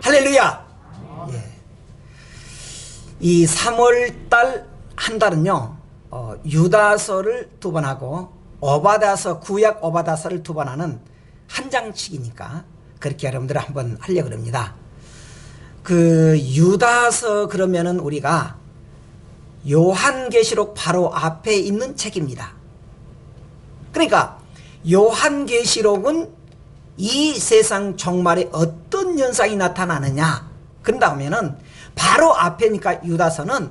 할렐루야. 예. 이 3월달 한 달은요, 유다서를 2번 하고 오바다서, 구약 오바다서를 2번 하는 한 장씩이니까 그렇게 여러분들 한번 하려고 합니다. 그 유다서 그러면은 우리가 요한계시록 바로 앞에 있는 책입니다. 그러니까 요한계시록은 이 세상 종말에 어떤 현상이 나타나느냐, 그런다 하면은 바로 앞에니까 유다서는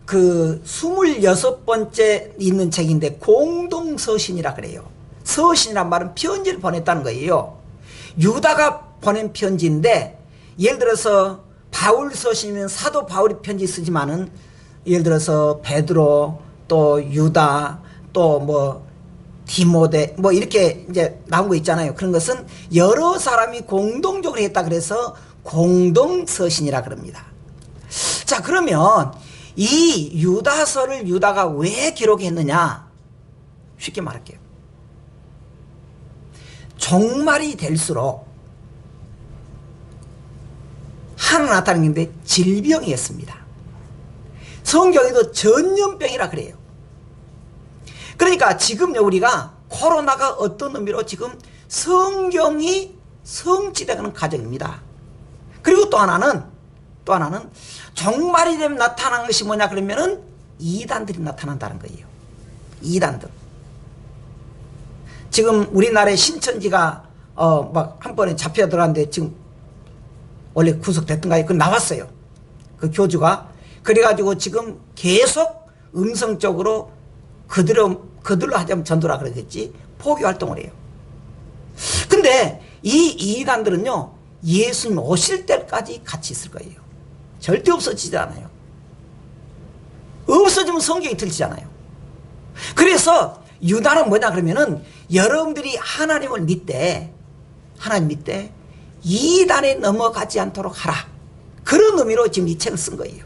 그 26번째 있는 책인데 공동서신이라 그래요. 서신이란 말은 편지를 보냈다는 거예요. 유다가 보낸 편지인데, 예를 들어서 바울 서신이면 사도 바울이 편지 쓰지만은 예를 들어서 베드로, 또 유다, 또 뭐 디모데, 뭐 이렇게 이제 나온 거 있잖아요. 그런 것은 여러 사람이 공동적으로 했다 그래서 공동서신이라 그럽니다. 자, 그러면 이 유다서를 유다가 왜 기록했느냐? 쉽게 말할게요. 종말이 될수록 하나 나타나는 게 질병이었습니다. 성경에도 전염병이라 그래요. 그러니까 지금요, 우리가 코로나가 어떤 의미로 지금 성경이 성취되는 과정입니다. 그리고 또 하나는 종말이 되면 나타나는 것이 뭐냐 그러면은 이단들이 나타난다는 거예요. 이단들. 지금 우리나라의 신천지가 막 한 번에 잡혀 들어갔는데 지금 원래 구속됐던가요? 그 나왔어요. 그 교주가. 그래가지고 지금 계속 음성적으로 그들로 하자면 전도라 그러겠지, 포교 활동을 해요. 근데 이 이단들은요, 예수님 오실 때까지 같이 있을 거예요. 절대 없어지지 않아요. 없어지면 성경이 틀리잖아요. 그래서 유다는 뭐냐 그러면은 여러분들이 하나님을 믿되, 하나님 믿되 이단에 넘어가지 않도록 하라, 그런 의미로 지금 이 책을 쓴 거예요.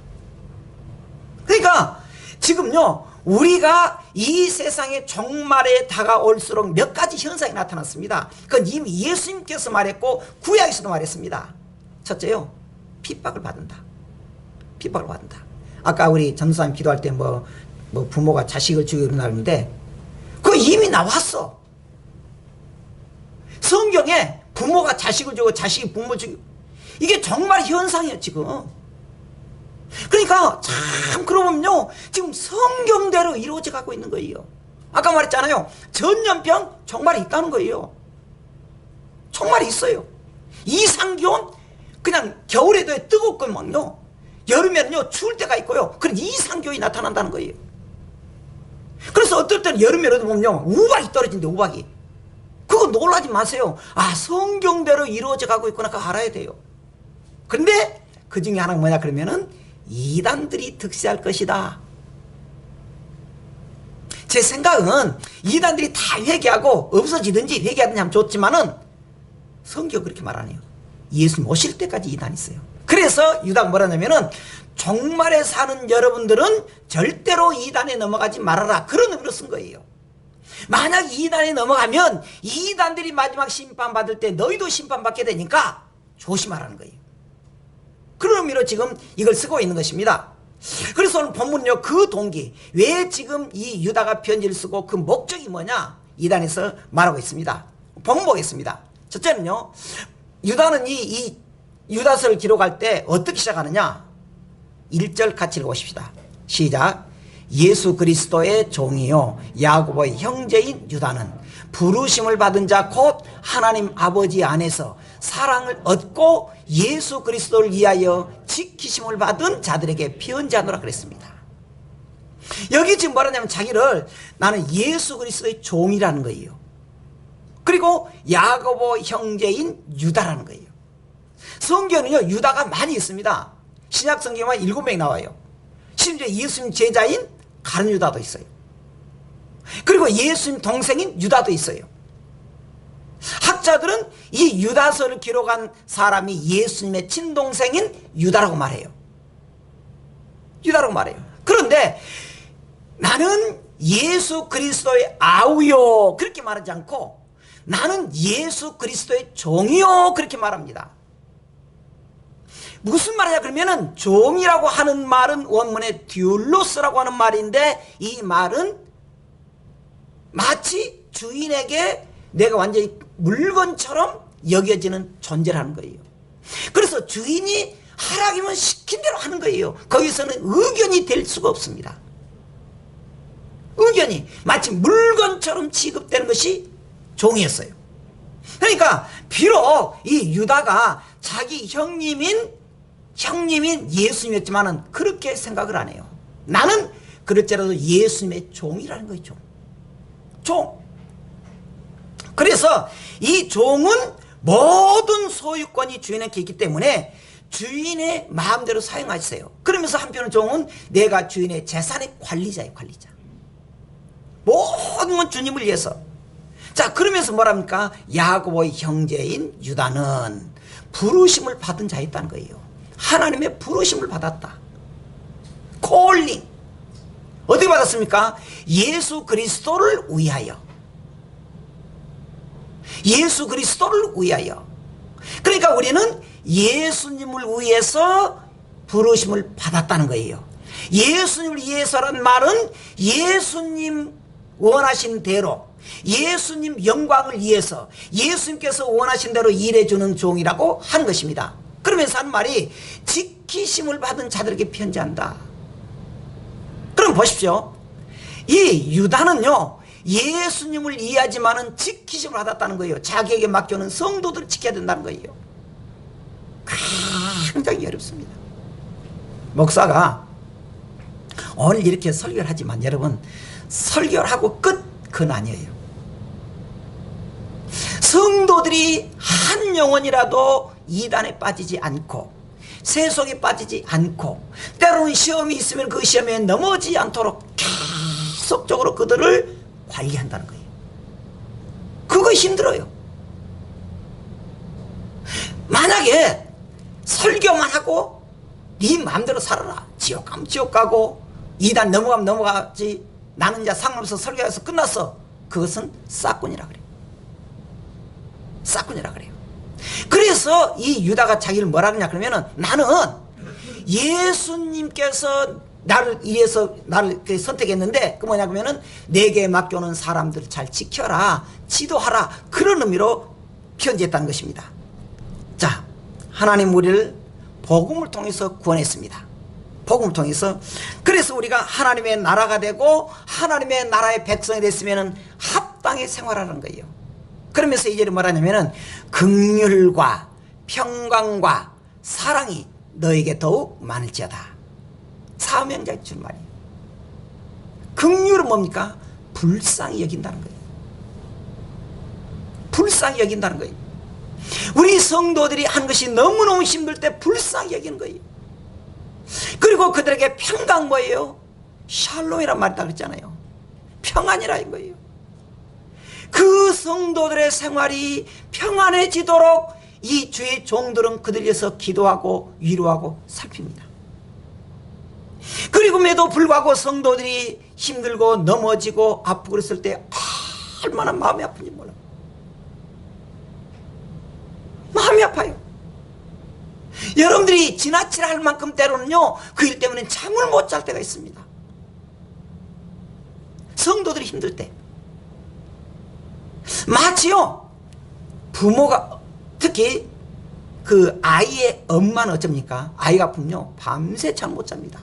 그러니까 지금요, 우리가 이 세상의 종말에 다가올수록 몇 가지 현상이 나타났습니다. 그건 이미 예수님께서 말했고 구약에서도 말했습니다. 첫째요, 핍박을 받는다. 핍박을 받는다. 아까 우리 전도사님 기도할 때 뭐 부모가 자식을 죽이고 나오는데 그거 이미 나왔어. 성경에 부모가 자식을 죽이고 자식이 부모 죽이고, 이게 정말 현상이에요 지금. 그러니까 참 그러면요, 지금 성경대로 이루어져 가고 있는 거예요. 아까 말했잖아요, 전염병 정말 있다는 거예요. 정말 있어요. 이상기온, 그냥 겨울에도 뜨겁고만요, 여름에는요 추울 때가 있고요. 그런 이상기온이 나타난다는 거예요. 그래서 어떨 때는 여름에도 보면요 우박이 떨어진대. 우박이. 그거 놀라지 마세요. 아, 성경대로 이루어져 가고 있구나, 그거 알아야 돼요. 근데 그 중에 하나가 뭐냐 그러면은 이단들이 득세할 것이다. 제 생각은 이단들이 다 회개하고 없어지든지 회개하든지 하면 좋지만은 성경 그렇게 말하네요. 예수님 오실 때까지 이단이 있어요. 그래서 유다가 뭐라냐면은 종말에 사는 여러분들은 절대로 이단에 넘어가지 말아라, 그런 의미로 쓴 거예요. 만약 이단에 넘어가면 이단들이 마지막 심판받을 때 너희도 심판받게 되니까 조심하라는 거예요. 그런 의미로 지금 이걸 쓰고 있는 것입니다. 그래서 오늘 본문은요, 그 동기, 왜 지금 이 유다가 편지를 쓰고 그 목적이 뭐냐, 이단에서 말하고 있습니다. 본문 보겠습니다. 첫째는요, 유다는 이 유다서를 기록할 때 어떻게 시작하느냐, 1절 같이 읽어보십시다. 시작. 예수 그리스도의 종이요 야고보의 형제인 유다는 부르심을 받은 자 곧 하나님 아버지 안에서 사랑을 얻고 예수 그리스도를 위하여 지키심을 받은 자들에게 편지하노라 그랬습니다. 여기 지금 뭐라냐면 자기를 나는 예수 그리스도의 종이라는 거예요. 그리고 야고보 형제인 유다라는 거예요. 성경은요 유다가 많이 있습니다. 신약 성경만 7명이 나와요. 심지어 예수님 제자인 가룟 유다도 있어요. 그리고 예수님 동생인 유다도 있어요. 학자들은 이 유다서를 기록한 사람이 예수님의 친동생인 유다라고 말해요. 유다라고 말해요. 그런데 나는 예수 그리스도의 아우요 그렇게 말하지 않고 나는 예수 그리스도의 종이요 그렇게 말합니다. 무슨 말이냐 그러면은 종이라고 하는 말은 원문에 듀올로스라고 하는 말인데 이 말은 마치 주인에게 내가 완전히 물건처럼 여겨지는 존재라는 거예요. 그래서 주인이 하라기면 시킨 대로 하는 거예요. 거기서는 의견이 될 수가 없습니다. 의견이 마치 물건처럼 취급되는 것이 종이었어요. 그러니까 비록 이 유다가 자기 형님인 예수님이었지만은 그렇게 생각을 안 해요. 나는 그럴지라도 예수님의 종이라는 거예요. 종. 그래서 이 종은 모든 소유권이 주인에게 있기 때문에 주인의 마음대로 사용하세요. 그러면서 한편은 종은 내가 주인의 재산의 관리자예요. 관리자. 모든 건 주님을 위해서. 자, 그러면서 뭐랍니까? 야고보의 형제인 유다는 부르심을 받은 자였다는 거예요. 하나님의 부르심을 받았다. 콜링. 어떻게 받았습니까? 예수 그리스도를 위하여. 예수 그리스도를 위하여. 그러니까 우리는 예수님을 위해서 부르심을 받았다는 거예요. 예수님을 위해서란 말은 예수님 원하신 대로 예수님 영광을 위해서 예수님께서 원하신 대로 일해주는 종이라고 하는 것입니다. 그러면서 하는 말이 지키심을 받은 자들에게 편지한다. 그럼 보십시오. 이 유다는요 예수님을 이해하지만은 지키심을 받았다는 거예요. 자기에게 맡겨놓은 성도들을 지켜야 된다는 거예요. 굉장히 어렵습니다. 목사가 오늘 이렇게 설교를 하지만 여러분 설교를 하고 끝 그건 아니에요. 성도들이 한 영혼이라도 이단에 빠지지 않고 세속에 빠지지 않고 때로는 시험이 있으면 그 시험에 넘어지지 않도록 계속적으로 그들을 관리한다는 거예요. 그거 힘들어요. 만약에 설교만 하고 네 마음대로 살아라. 지옥 가면 지옥 가고 이단 넘어가면 넘어가지 나는 이제 상관없어 설교해서 끝났어. 그것은 싹군이라 그래요. 싹군이라 그래요. 그래서 이 유다가 자기를 뭐라 그러냐 그러면은 나는 예수님께서 나를 위해서 나를 선택했는데 그 뭐냐 그러면은 내게 맡겨놓은 사람들을 잘 지켜라 지도하라 그런 의미로 편지했다는 것입니다. 자, 하나님 우리를 복음을 통해서 구원했습니다. 복음을 통해서. 그래서 우리가 하나님의 나라가 되고 하나님의 나라의 백성이 됐으면 합당히 생활하는 거예요. 그러면서 이제 뭐라냐면은 긍휼과 평강과 사랑이 너에게 더욱 많을지어다. 사명자의 줄 말이에요. 긍휼은 뭡니까? 불쌍히 여긴다는 거예요. 불쌍히 여긴다는 거예요. 우리 성도들이 한 것이 너무너무 힘들 때 불쌍히 여기는 거예요. 그리고 그들에게 평강 뭐예요? 샬롬이란 말이다 그랬잖아요. 평안이라 이거예요. 그 성도들의 생활이 평안해지도록 이 주의 종들은 그들 위해서 기도하고 위로하고 살핍니다. 그리고에도 불구하고 성도들이 힘들고 넘어지고 아프고 그랬을 때 얼마나 마음이 아픈지 몰라요. 마음이 아파요. 여러분들이 지나치라 할 만큼 때로는요 그 일 때문에 잠을 못 잘 때가 있습니다. 성도들이 힘들 때 마치요 부모가 특히 그 아이의 엄마는 어쩝니까? 아이가 아프면요 밤새 잠 못 잡니다.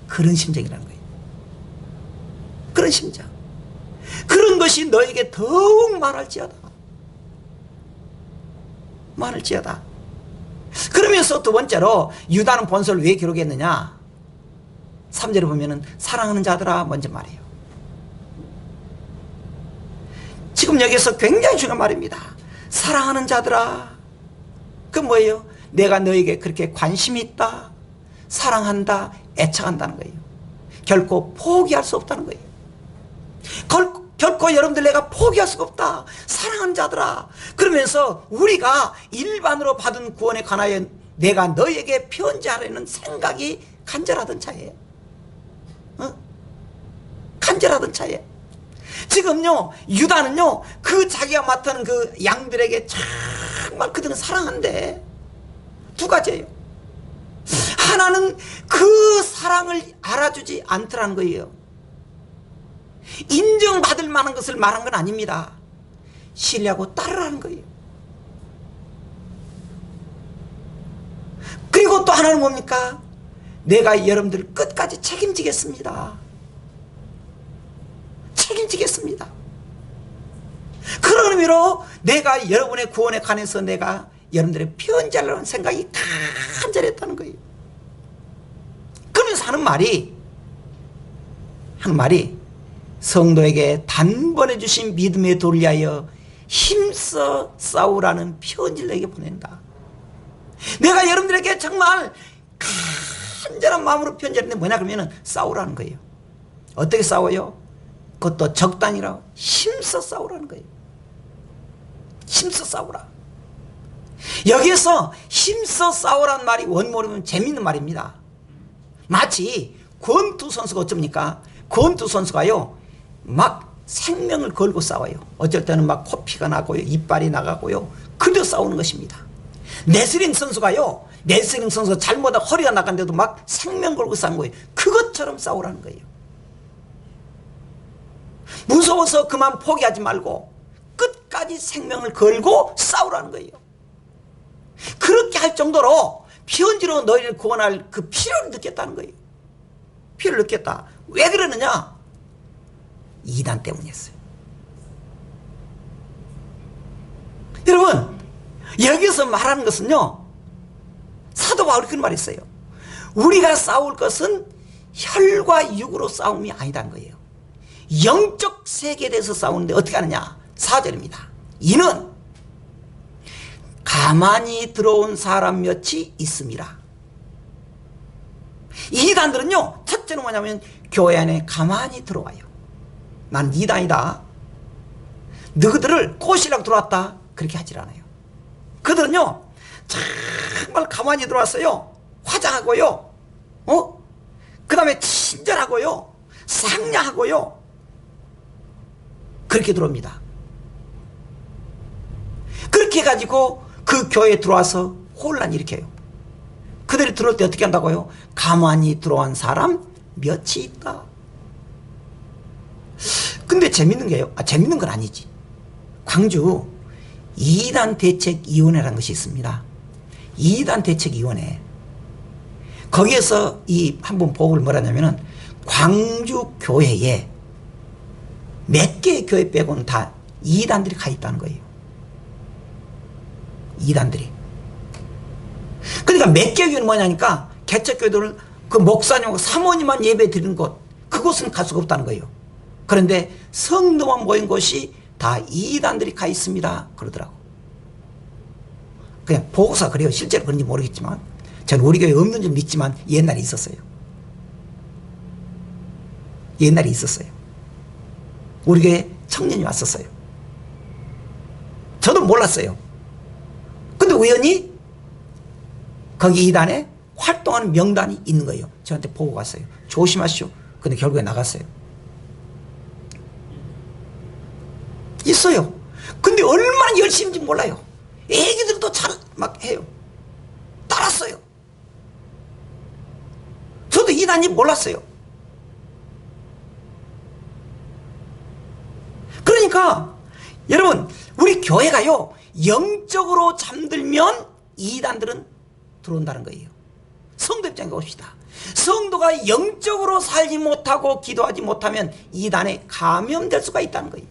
그런 심정이라는 거예요. 그런 심정. 그런 것이 너에게 더욱 많을지어다. 많을지어다. 그러면서 두 번째로 유다는 본서를 왜 기록했느냐? 3절에 보면은 사랑하는 자들아 먼저 말해요. 지금 여기서 굉장히 중요한 말입니다. 사랑하는 자들아. 그 뭐예요? 내가 너에게 그렇게 관심이 있다. 사랑한다. 애착한다는 거예요. 결코 포기할 수 없다는 거예요. 결코 여러분들 내가 포기할 수가 없다. 사랑하는 자들아. 그러면서 우리가 일반으로 받은 구원에 관하여 내가 너에게 편지하려는 생각이 간절하던 차예요. 간절하던 차에 지금요 유다는요 그 자기가 맡은 그 양들에게 정말 그들은 사랑한데 두 가지예요. 하나는 그 사랑을 알아주지 않더라는 거예요. 인정받을 만한 것을 말한 건 아닙니다. 신뢰하고 따르라는 거예요. 그리고 또 하나는 뭡니까? 내가 여러분들을 끝까지 책임지겠습니다. 책임지겠습니다. 그런 의미로 내가 여러분의 구원에 관해서 내가 여러분들의 편지하려는 생각이 간절했다는 거예요. 그러면서 하는 말이 성도에게 단번에 주신 믿음의 돌을 위하여 힘써 싸우라는 편지를 내게 보낸다. 내가 여러분들에게 정말 간절한 마음으로 편지했는데 뭐냐 그러면 싸우라는 거예요. 어떻게 싸워요? 그것도 적당히라고 힘써 싸우라는 거예요. 힘써 싸우라. 여기에서 힘써 싸우라는 말이 원문으로는 재밌는 말입니다. 마치 권투 선수가 어쩝니까? 권투 선수가요 막 생명을 걸고 싸워요. 어쩔 때는 막 코피가 나고요, 이빨이 나가고요. 그래도 싸우는 것입니다. 레슬링 선수가 잘못하다 허리가 나간데도 막 생명 걸고 싸우는 거예요. 그것처럼 싸우라는 거예요. 무서워서 그만 포기하지 말고 끝까지 생명을 걸고 싸우라는 거예요. 그렇게 할 정도로 편지로 너희를 구원할 그 필요를 느꼈다는 거예요. 필요를 느꼈다. 왜 그러느냐? 이단 때문이었어요. 여러분, 여기서 말하는 것은요, 사도 바울이 그런 말을 했어요. 우리가 싸울 것은 혈과 육으로 싸움이 아니다는 거예요. 영적 세계에 대해서 싸우는데 어떻게 하느냐? 4절입니다. 이는 가만히 들어온 사람 몇이 있음이라. 이단들은요, 첫째는 뭐냐면 교회 안에 가만히 들어와요. 난 이단이다, 너희들을 꼬시려고 들어왔다, 그렇게 하질 않아요. 그들은요 정말 가만히 들어왔어요. 화장하고요, 그 다음에 친절하고요, 상냥하고요, 그렇게 들어옵니다. 그렇게 해가지고 그 교회에 들어와서 혼란 일으켜요. 그들이 들어올 때 어떻게 한다고요? 가만히 들어온 사람 몇이 있다. 근데 재밌는 게요, 재밌는 건 아니지. 광주 이단 대책위원회라는 것이 있습니다. 이단 대책위원회. 거기에서 이 한번 보고를 뭐라냐면은 광주 교회에 몇 개의 교회 빼고는 다 이단들이 가 있다는 거예요. 이단들이. 그러니까 몇 개 교회는 뭐냐니까 개척교회들은 그 목사님하고 사모님만 예배 드리는 곳, 그곳은 갈 수가 없다는 거예요. 그런데 성도만 모인 곳이 다 이단들이 가 있습니다, 그러더라고. 그냥 보고서 그래요. 실제로 그런지 모르겠지만 저는 우리 교회에 없는 줄 믿지만 옛날에 있었어요. 옛날에 있었어요. 우리 교회에 청년이 왔었어요. 저도 몰랐어요. 근데 우연히 거기 이단에 활동하는 명단이 있는 거예요. 저한테 보고 갔어요. 조심하시오. 근데 결국에 나갔어요. 있어요. 근데 얼마나 열심인지 몰라요. 애기들도 잘 막 해요. 따랐어요. 저도 이단인지 몰랐어요. 그러니까 여러분, 우리 교회가요 영적으로 잠들면 이단들은 들어온다는 거예요. 성도 입장에 봅시다. 성도가 영적으로 살지 못하고 기도하지 못하면 이단에 감염될 수가 있다는 거예요.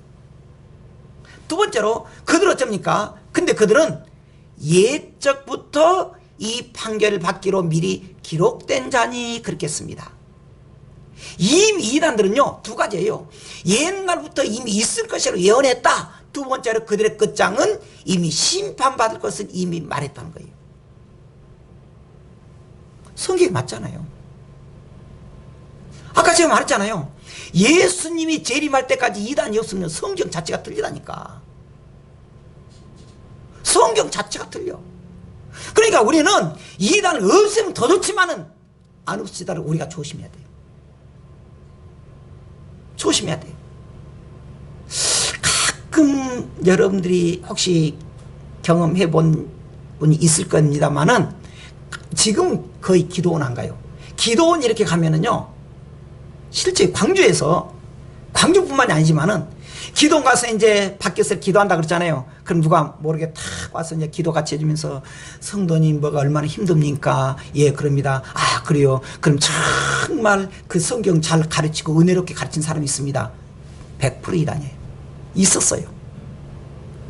두 번째로 그들은 어쩝니까? 근데 그들은 옛적부터 이 판결을 받기로 미리 기록된 자니 그렇겠습니다. 이미 이단들은요 두 가지예요. 옛날부터 이미 있을 것이라고 예언했다. 두 번째로 그들의 끝장은 이미 심판받을 것을 이미 말했다는 거예요. 성경이 맞잖아요. 아까 제가 말했잖아요. 예수님이 재림할 때까지 이단이 없으면 성경 자체가 틀리다니까. 성경 자체가 틀려. 그러니까 우리는 이단을 없애면 더 좋지만은 안 없애다를 우리가 조심해야 돼요. 조심해야 돼요. 가끔 여러분들이 혹시 경험해 본 분이 있을 겁니다만은 지금 거의 기도원 안 가요. 기도원 이렇게 가면은요, 실제 광주뿐만이 아니지만은 기도원 가서 이제 밖에서 기도한다 그러잖아요. 그럼 누가 모르게 탁 와서 이제 기도 같이 해주면서 성도님 뭐가 얼마나 힘듭니까? 예, 그럽니다. 아, 그래요. 그럼 정말 그 성경 잘 가르치고 은혜롭게 가르친 사람이 있습니다. 100% 이단이에요. 있었어요.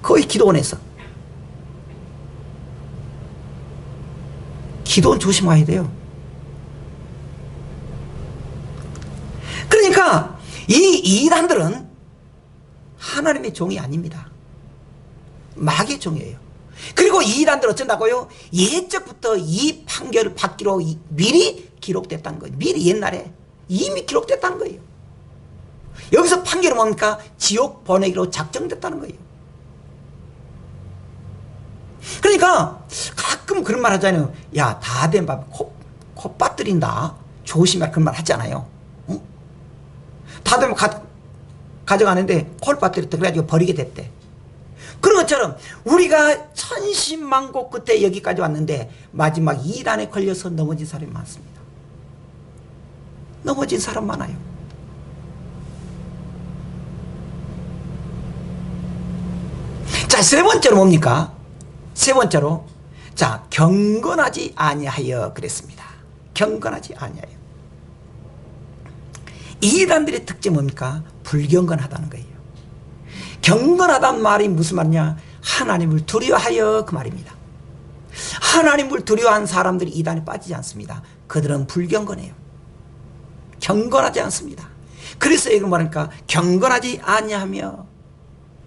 거의 기도원에서. 기도원 조심해야 돼요. 그러니까 이 이단들은 하나님의 종이 아닙니다. 마귀의 종이에요. 그리고 이 이단들 어쩐다고요? 예적부터 이 판결을 받기로 미리 기록됐다는 거예요. 미리 옛날에 이미 기록됐다는 거예요. 여기서 판결은 뭡니까? 지옥 보내기로 작정됐다는 거예요. 그러니까 가끔 그런 말 하잖아요. 야, 다 된 밥 코 빠뜨린다. 조심해. 그런 말 하잖아요. 어? 다 되면 가져가는데 코를 빠뜨렸다. 그래가지고 버리게 됐대. 그런 것처럼 우리가 천신만고 끝에 여기까지 왔는데 마지막 이단에 걸려서 넘어진 사람이 많습니다. 넘어진 사람 많아요. 자, 세 번째로 뭡니까? 세 번째로, 자, 경건하지 아니하여 그랬습니다. 경건하지 아니하여. 이단들의 특징이 뭡니까? 불경건하다는 거예요. 경건하다는 말이 무슨 말이냐? 하나님을 두려워하여 그 말입니다. 하나님을 두려워한 사람들이 이단에 빠지지 않습니다. 그들은 불경건해요. 경건하지 않습니다. 그래서 이걸 말하니까 경건하지 아니하며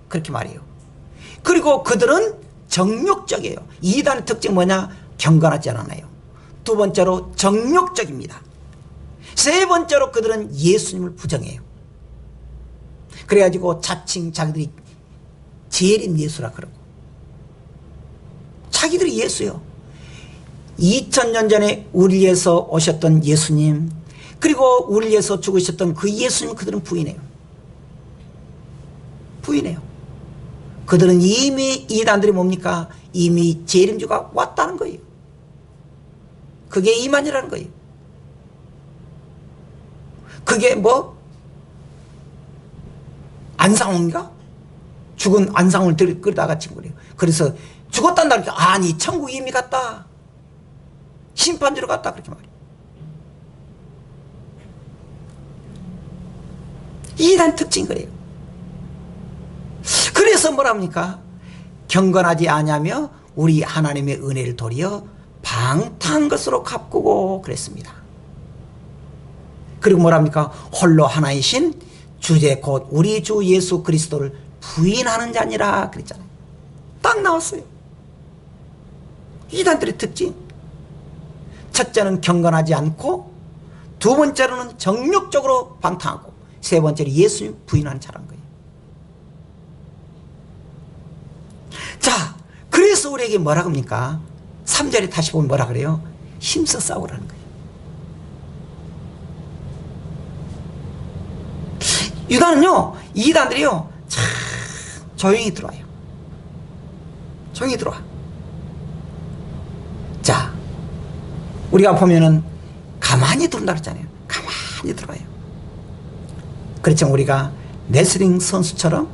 그렇게 말해요. 그리고 그들은 정욕적이에요. 이단의 특징이 뭐냐? 경건하지 않아요. 두 번째로 정욕적입니다. 세 번째로 그들은 예수님을 부정해요. 그래가지고 자칭 자기들이 재림 예수라 그러고, 자기들이 예수요. 2000년 전에 우리 위해서 오셨던 예수님, 그리고 우리 위해서 죽으셨던 그 예수님, 그들은 부인해요. 부인해요. 그들은 이미, 이단들이 뭡니까? 이미 재림주가 왔다는 거예요. 그게 이만이라는 거예요. 그게 뭐? 안상홍인가? 죽은 안상홍을 끌다가 친 거래요. 그래서 죽었단다 그러니까, 아니 천국 이미 갔다, 심판주로 갔다, 그렇게 말해요. 이단 특징 그래요. 그래서 뭐랍니까? 경건하지 아니하며 우리 하나님의 은혜를 도리어 방탕한 것으로 갚고 그랬습니다. 그리고 뭐랍니까? 홀로 하나이신 주제 곧 우리 주 예수 그리스도를 부인하는 자니라 그랬잖아요. 딱 나왔어요. 이단들의 특징. 첫째는 경건하지 않고, 두 번째로는 정욕적으로 방탕하고, 세 번째로 예수님 부인하는 자란 거예요. 자, 그래서 우리에게 뭐라 합니까? 3절에 다시 보면 뭐라 그래요? 힘써 싸우라는 거예요. 유다는요, 이단들이요, 참 조용히 들어와요. 조용히 들어와. 자, 우리가 보면은 가만히 들어온다 그랬잖아요. 가만히 들어와요. 그렇지만 우리가 레슬링 선수처럼,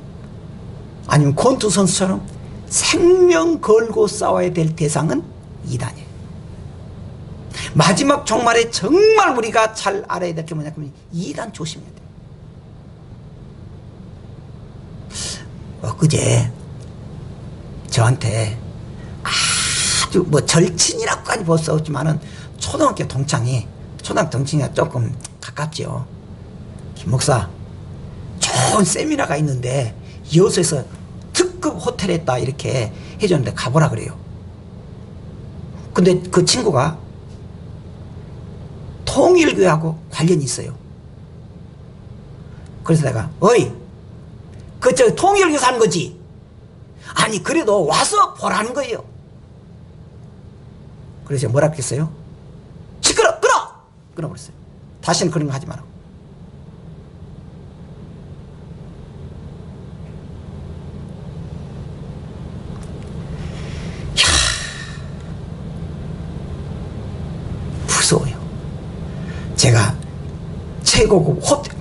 아니면 권투 선수처럼 생명 걸고 싸워야 될 대상은 이단이에요. 마지막 종말에 정말 우리가 잘 알아야 될 게 뭐냐 하면 이단 조심해야 돼요. 엊그제 저한테 아주 뭐 절친이라고까지 볼 수 없지만은 초등학교 동창이 조금 가깝지요. 김 목사, 좋은 세미나가 있는데 여수에서 특급 호텔에다 이렇게 해줬는데 가보라 그래요. 근데 그 친구가 통일교하고 관련이 있어요. 그래서 내가, 어이, 저 통일교 사는 거지? 아니, 그래도 와서 보라는 거예요. 그래서 뭐라 했겠어요? 시끄러! 끊어버렸어요. 다시는 그런 거 하지 마라. 제가 최고급 호텔,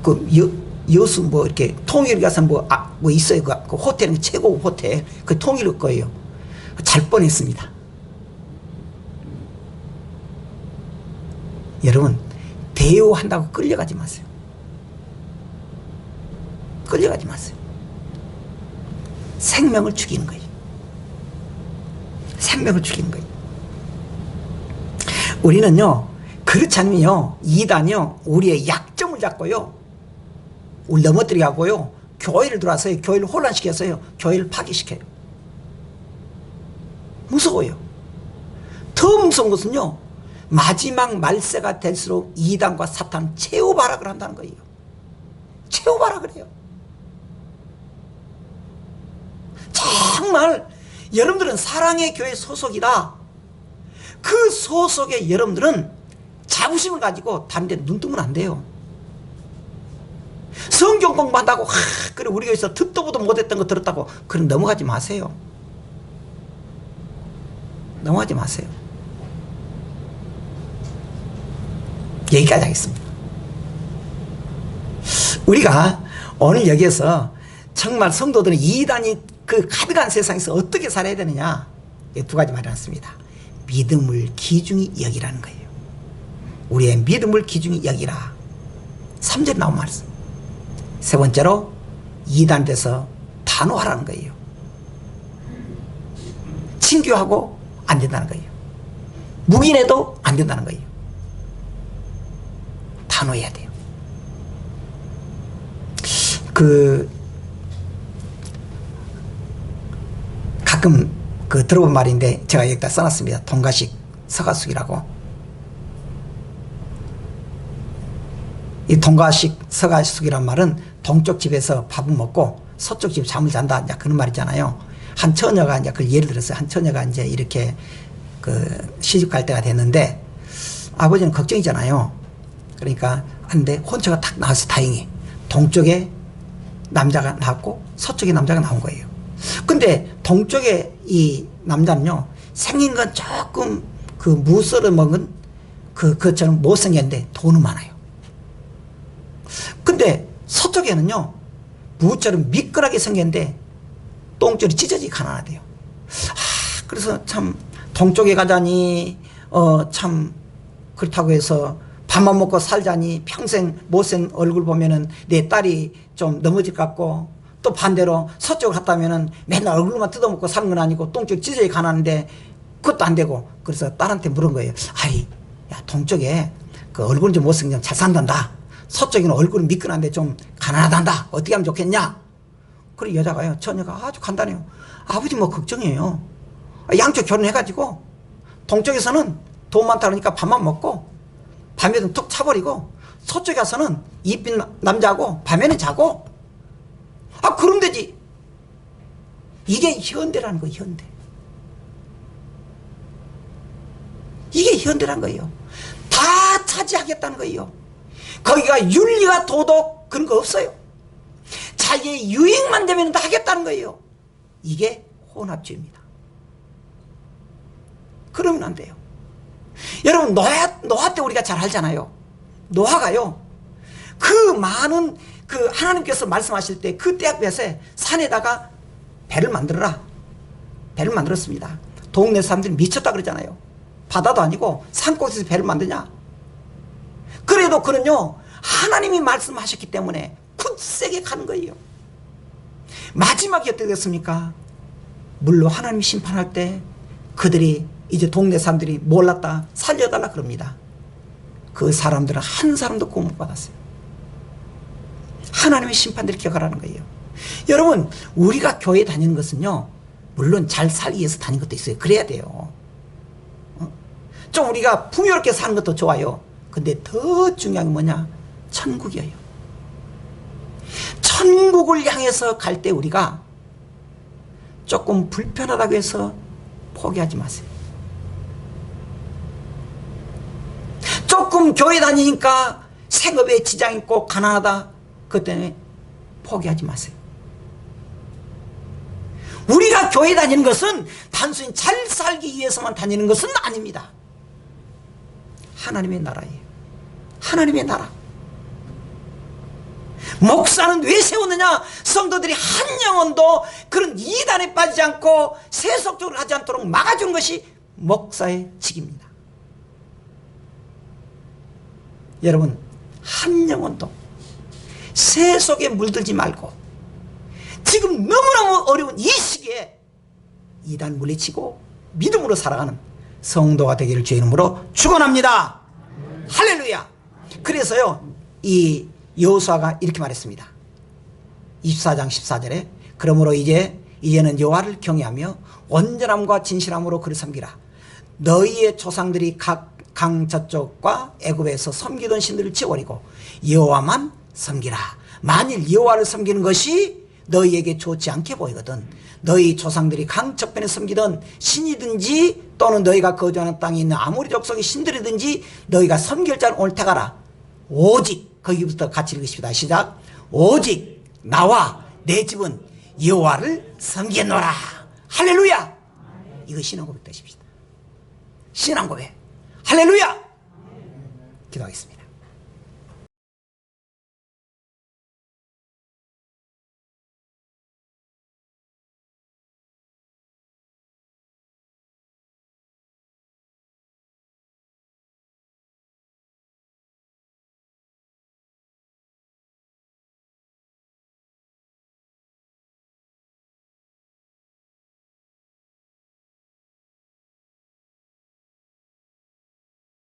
여수 뭐 이렇게 통일 가서 뭐 있어요. 그 호텔은 최고급 호텔. 그 통일 거예요. 잘 뻔했습니다. 여러분, 대우한다고 끌려가지 마세요. 끌려가지 마세요. 생명을 죽이는 거예요. 생명을 죽이는 거예요. 우리는요, 그렇지 않으면요, 이단이요, 우리의 약점을 잡고요, 우리 넘어뜨리게 하고요, 교회를 들어와서요, 교회를 혼란시켜서요, 교회를 파괴시켜요. 무서워요. 더 무서운 것은요, 마지막 말세가 될수록 이단과 사탄 채워봐라 그런다는 거예요. 채워봐라 그래요. 정말 여러분들은 사랑의 교회 소속이다. 그 소속의 여러분들은 자부심을 가지고 다른 데 눈 뜨면 안 돼요. 성경 공부한다고 그래 우리 교회에서 듣도 보도 못했던 거 들었다고 그럼 넘어가지 마세요. 넘어가지 마세요. 여기까지 하겠습니다. 우리가 오늘 여기에서 정말 성도들은 이단이 그 가득한 세상에서 어떻게 살아야 되느냐, 두 가지 말해놨습니다. 믿음을 귀중히 여기라는 거예요. 우리의 믿음을 귀중히 여기라. 3절에 나온 말씀. 세 번째로 이단에 대해서 단호하라는 거예요. 친교하고 안 된다는 거예요. 묵인해도 안 된다는 거예요. 단호해야 돼요. 가끔 들어본 말인데 제가 여기다 써놨습니다. 동가식 서가숙이라고. 이 동가식 서가숙이란 말은 동쪽 집에서 밥을 먹고 서쪽 집 잠을 잔다, 이제 그런 말이잖아요. 한 처녀가 이제 그걸 예를 들었어요. 한 처녀가 이제 이렇게 시집 갈 때가 됐는데 아버지는 걱정이잖아요. 그러니까 근데 혼처가 탁 나와서 다행히 동쪽에 남자가 나왔고 서쪽에 남자가 나온 거예요. 근데 동쪽에 이 남자는요, 생긴 건 조금 무썰어 먹은 그처럼 못생겼는데 돈은 많아요. 근데 서쪽에는요, 무처럼 미끈하게 생겼는데 똥줄이 찢어지게 가난하대요. 그래서 참 동쪽에 가자니 참 그렇다고 해서 밥만 먹고 살자니 평생 못생 얼굴 보면은 내 딸이 좀 넘어질 것 같고, 또 반대로 서쪽을 갔다면은 맨날 얼굴만 뜯어먹고 사는 건 아니고 똥쪽 찢어지게 가난한데 그것도 안 되고, 그래서 딸한테 물은 거예요. 야, 동쪽에 그 얼굴은 좀 못생겨 잘 산단다. 서쪽에는 얼굴은 미끈한데 좀 가난하단다. 어떻게 하면 좋겠냐? 그래 여자가요, 처녀가 아주 간단해요. 아버지 뭐 걱정이에요. 양쪽 결혼해가지고 동쪽에서는 돈 많다 그러니까 밥만 먹고 밤에는 툭 차버리고, 서쪽에 가서는 이쁜 남자하고 밤에는 자고, 그럼 되지. 이게 현대라는 거예요. 현대. 이게 현대라는 거예요. 다 차지하겠다는 거예요. 거기가 윤리와 도덕 그런 거 없어요. 자기의 유익만 되면 다 하겠다는 거예요. 이게 혼합주의입니다. 그러면 안 돼요. 여러분, 노아 때 우리가 잘 알잖아요. 노아가요, 그 많은 하나님께서 말씀하실 때 그 때 앞에서 산에다가 배를 만들어라. 배를 만들었습니다. 동네 사람들이 미쳤다 그러잖아요. 바다도 아니고 산곳에서 배를 만드냐. 그래도 그는요, 하나님이 말씀하셨기 때문에 굳세게 가는 거예요. 마지막에 어떻게 됐습니까? 물로 하나님이 심판할 때 그들이 이제 동네 사람들이 몰랐다, 살려달라 그럽니다. 그 사람들은 한 사람도 구원 못 받았어요. 하나님의 심판들을 기억하라는 거예요. 여러분, 우리가 교회 다니는 것은요, 물론 잘 살기 위해서 다니는 것도 있어요. 그래야 돼요. 좀 우리가 풍요롭게 사는 것도 좋아요. 근데 더 중요한 게 뭐냐? 천국이에요. 천국을 향해서 갈 때 우리가 조금 불편하다고 해서 포기하지 마세요. 조금 교회 다니니까 생업에 지장 있고 가난하다, 그것 때문에 포기하지 마세요. 우리가 교회 다니는 것은 단순히 잘 살기 위해서만 다니는 것은 아닙니다. 하나님의 나라예요. 하나님의 나라. 목사는 왜 세우느냐? 성도들이 한 영혼도 그런 이단에 빠지지 않고 세속적으로 하지 않도록 막아주는 것이 목사의 직입니다. 여러분, 한 영혼도 세속에 물들지 말고 지금 너무너무 어려운 이 시기에 이단 물리치고 믿음으로 살아가는 성도가 되기를 주의 이름으로 축원합니다. 할렐루야. 그래서요, 이 여호수아가 이렇게 말했습니다. 24장 14절에 그러므로 이제는 여호와를 경외하며 온전함과 진실함으로 그를 섬기라. 너희의 조상들이 각 강 저쪽과 애굽에서 섬기던 신들을 지워버리고 여호와만 섬기라. 만일 여호와를 섬기는 것이 너희에게 좋지 않게 보이거든 너희 조상들이 강 저편에 섬기던 신이든지 또는 너희가 거주하는 땅에 있는 아모리 족속의 신들이든지 너희가 섬길 자를 오늘 택하라. 오직, 거기부터 같이 읽으십시다. 시작. 오직 나와 내 집은 여호와를 섬기노라. 할렐루야. 이거 신앙고백 되십시다. 신앙고백. 할렐루야. 기도하겠습니다.